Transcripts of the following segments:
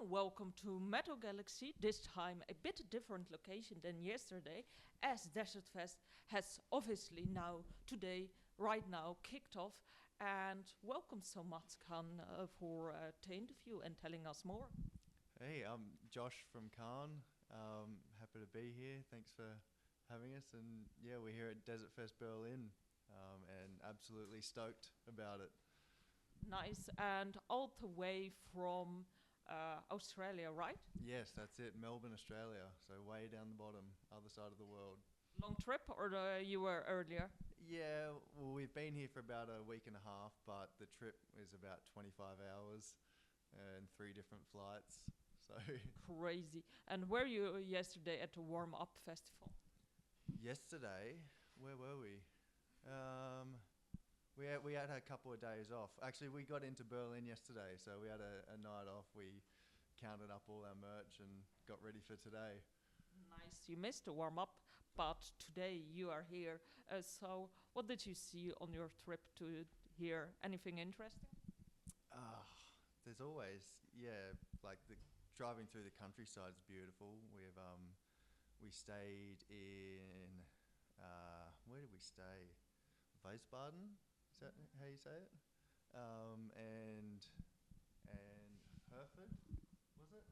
Welcome to Metal Galaxy, this time a bit different location than yesterday, as Desert Fest has obviously now, today, right now, kicked off. And welcome so much, Khan, for the interview and telling us more. Hey, I'm Josh from Cairn. Happy to be here. Thanks for having us. And yeah, we're here at Desert Fest Berlin, and absolutely stoked about it. Nice, and all the way from Australia, right? Yes, that's it. Melbourne, Australia. So way down the bottom, other side of the world. Long trip, or you were earlier? Yeah, well, we've been here for about a week and a half, but the trip is about 25 hours and 3 different flights. So Crazy. And were you yesterday at the warm up festival? yesterday, where were we? Um, we had a couple of days off. Actually, we got into Berlin yesterday, so we had a night off. We counted up all our merch and got ready for today. Nice. You missed the warm up, but today you are here. So, what did you see on your trip to here? Anything interesting? Ah, there's always, yeah, like the driving through the countryside is beautiful. We stayed in where did we stay? Wiesbaden, is that how you say it? And Hereford, was it?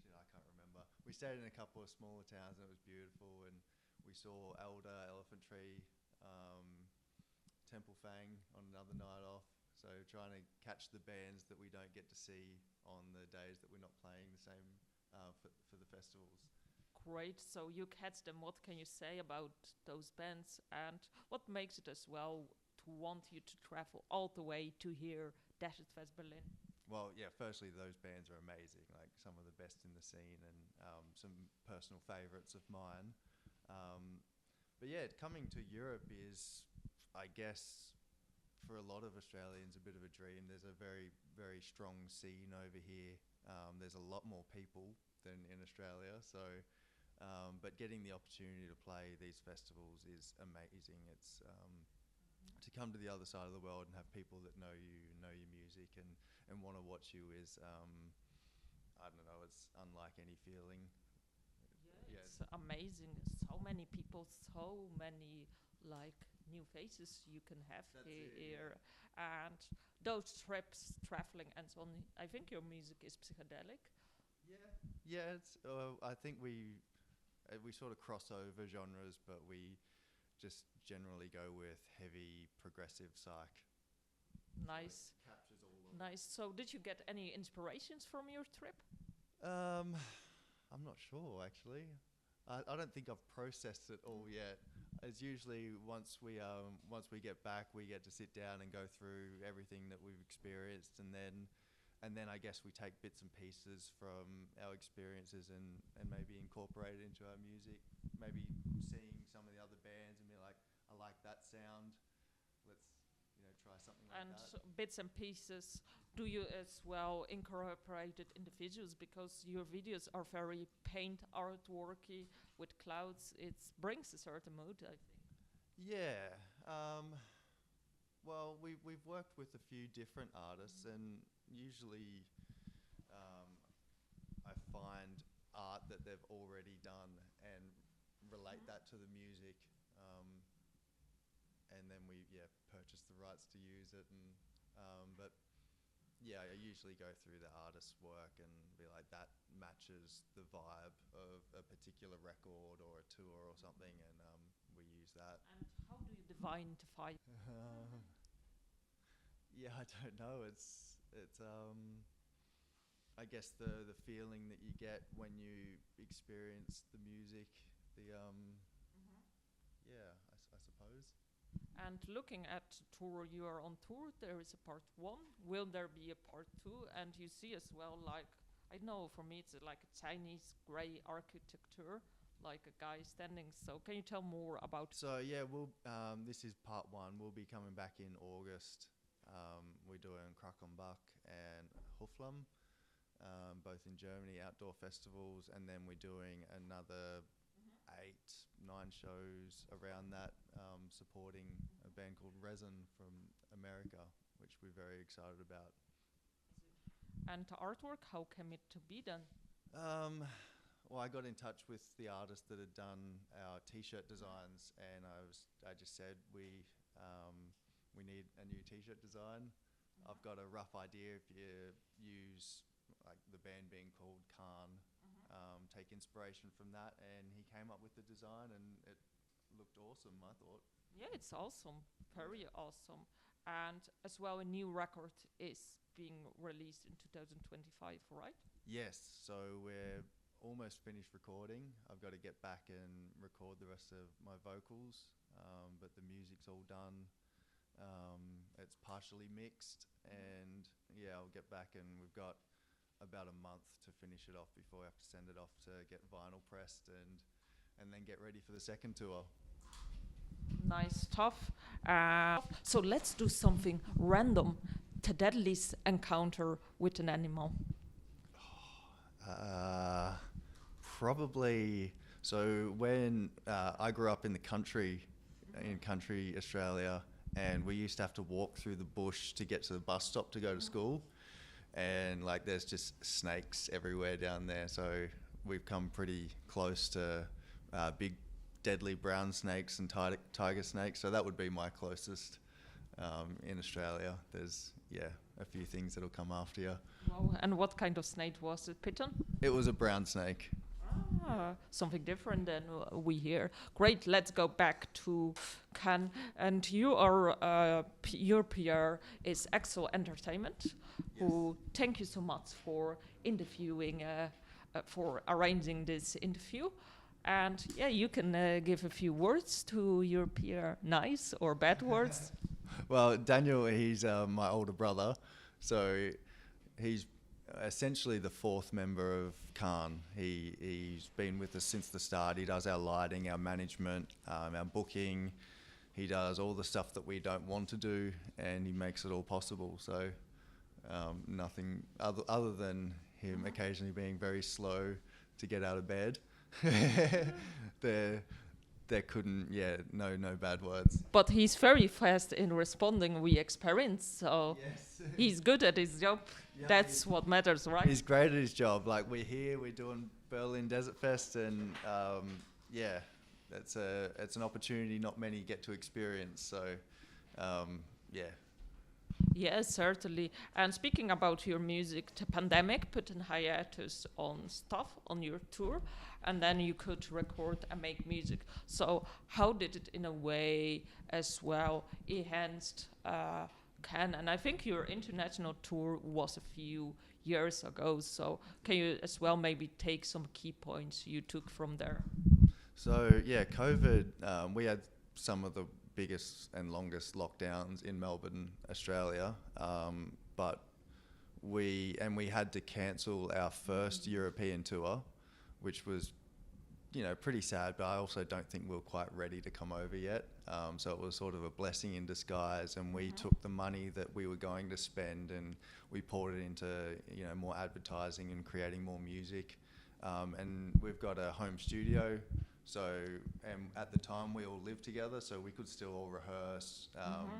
Shit, I can't remember. We stayed in a couple of smaller towns and it was beautiful. And we saw Elder, Elephant Tree, Temple Fang on another night off. So trying to catch the bands that we don't get to see on the days that we're not playing the same for the festivals. Great. So you catch them. What can you say about those bands, and what makes it as well to want you to travel all the way to here, Desert Fest Berlin? Well, yeah, firstly, those bands are amazing, like some of the best in the scene and some personal favourites of mine. But yeah, coming to Europe is, I guess, for a lot of Australians, a bit of a dream. There's a very, very strong scene over here. There's a lot more people than in Australia, so but getting the opportunity to play these festivals is amazing. It's to come to the other side of the world and have people that know your music and want to watch you is I don't know. It's unlike any feeling. Yeah, Yeah, it's amazing. So many people, so many like new faces you can have that's it. here, and those trips, traveling, and so on. I think your music is psychedelic. Yeah, yeah. It's I think we sort of cross over genres, but we just generally go with heavy progressive psych. Nice, So it captures all of nice. So, did you get any inspirations from your trip? it. I'm not sure actually. I don't think I've processed it all yet. It's usually once we get back, we get to sit down and go through everything that we've experienced, and then I guess we take bits and pieces from our experiences and maybe incorporate it into our music. Maybe seeing some of the other bands and be like, I like that sound. Let's try something like And that. bits and pieces. Do you as well incorporate it in the videos, because your videos are very paint artworky with clouds? It brings a certain mood, I think. Yeah. Well, we've worked with a few different artists, and usually um, I find art that they've already done and relate that to the music, and then we purchase the rights to use it, and but yeah, I usually go through the artist's work and be like, that matches the vibe of a particular record or a tour or something, and we use that. And how do you identify? Yeah, I don't know. It's I guess the feeling that you get when you experience the music, the yeah, I suppose. And looking at tour, you are on tour. There is a part one. Will there be a part two? And you see as well, like, I know for me, it's like a Chinese gray architecture, like a guy standing. So can you tell more about? So yeah, this is part one. We'll be coming back in August. We're doing Krakenbach and Huflum, both in Germany, outdoor festivals, and then we're doing another 8-9 shows around that, supporting a band called Resin from America, which we're very excited about. And the artwork, how came it to be done? Well, I got in touch with the artist that had done our T-shirt designs, and I just said we need a new T-shirt design. I've got a rough idea if you use like the band being called Khan, take inspiration from that, and he came up with the design, and it looked awesome, I thought. Yeah, it's awesome, very awesome. And as well, a new record is being released in 2025, right? Yes, so we're almost finished recording. I've got to get back and record the rest of my vocals, but the music's all done. It's partially mixed, and yeah, I'll get back, and we've got about a month to finish it off before we have to send it off to get vinyl pressed and then get ready for the second tour. Nice stuff. So let's do something random. The deadliest encounter with an animal. Probably. So when I grew up in the country, in country Australia, and we used to have to walk through the bush to get to the bus stop to go to school, and like there's just snakes everywhere down there. So we've come pretty close to big, deadly brown snakes and tiger snakes. So that would be my closest in Australia. There's a few things that'll come after you. Wow. And what kind of snake was it? Python? It was a brown snake. Something different than we hear. Great, let's go back to Can. And you are, your PR is Axl Entertainment, yes. Who thank you so much for interviewing, for arranging this interview. And yeah, you can give a few words to your PR, nice or bad words. Well, Daniel, he's my older brother, so he's essentially the fourth member of Khan. He's been with us since the start. He does our lighting, our management, our booking. He does all the stuff that we don't want to do, and he makes it all possible. So nothing other than him occasionally being very slow to get out of bed. There couldn't, no bad words. But he's very fast in responding, we experience, so yes. He's good at his job. Yeah, that's what matters, right? He's great at his job. Like, we're here, we're doing Berlin Desert Fest, and it's an opportunity not many get to experience, so Yes, certainly. And speaking about your music, the pandemic put in hiatus on stuff on your tour, and then you could record and make music. So how did it, in a way, as well, enhanced Can? And I think your international tour was a few years ago. So can you as well maybe take some key points you took from there? So yeah, COVID, we had some of the biggest and longest lockdowns in Melbourne, Australia, but we had to cancel our first European tour, which was, pretty sad, but I also don't think we were quite ready to come over yet. So it was sort of a blessing in disguise, and we took the money that we were going to spend and we poured it into, more advertising and creating more music. And we've got a home studio. So, and at the time we all lived together, so we could still all rehearse,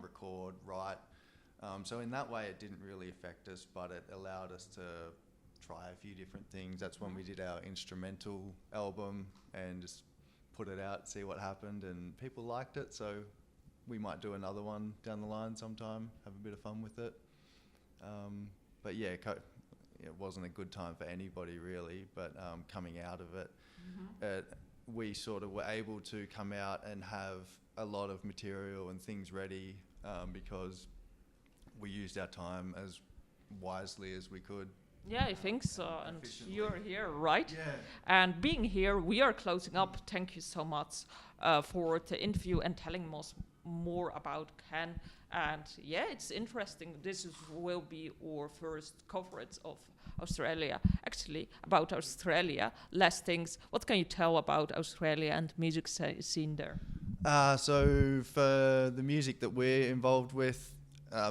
record, write. So in that way it didn't really affect us, but it allowed us to try a few different things. That's when we did our instrumental album and just put it out, see what happened, and people liked it. So we might do another one down the line sometime, have a bit of fun with it. But yeah, it wasn't a good time for anybody really, but coming out of it, we sort of were able to come out and have a lot of material and things ready because we used our time as wisely as we could. Yeah, I think so. And you're here, right? Yeah. And being here, we are closing up. Thank you so much for the interview and telling us more about Ken. And yeah, it's interesting. Will be our first coverage of Australia. Actually, about Australia, last things. What can you tell about Australia and music scene there? So for the music that we're involved with,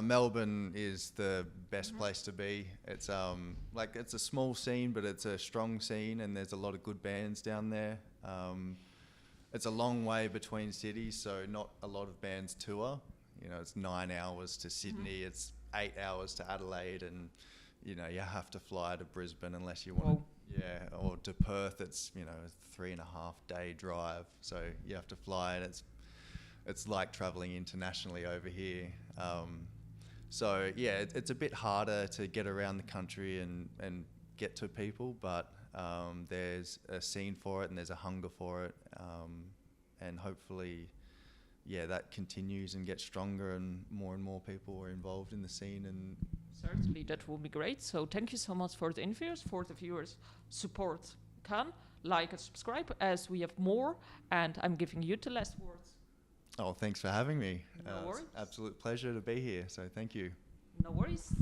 Melbourne is the best place to be. It's it's a small scene, but it's a strong scene, and there's a lot of good bands down there. It's a long way between cities, so not a lot of bands tour. You know, it's 9 hours to Sydney, it's 8 hours to Adelaide, and you have to fly to Brisbane unless you want to, or to Perth. It's a 3.5 day drive, so you have to fly, and it's like traveling internationally over here. So yeah, it's a bit harder to get around the country and get to people, but there's a scene for it and there's a hunger for it, and hopefully, that continues and gets stronger, and more people are involved in the scene. And certainly that will be great. So thank you so much for the interviews. For the viewers, support Can, like and subscribe, as we have more, and I'm giving you the last words. Oh, thanks for having me. No worries. It's an absolute pleasure to be here, so thank you. No worries.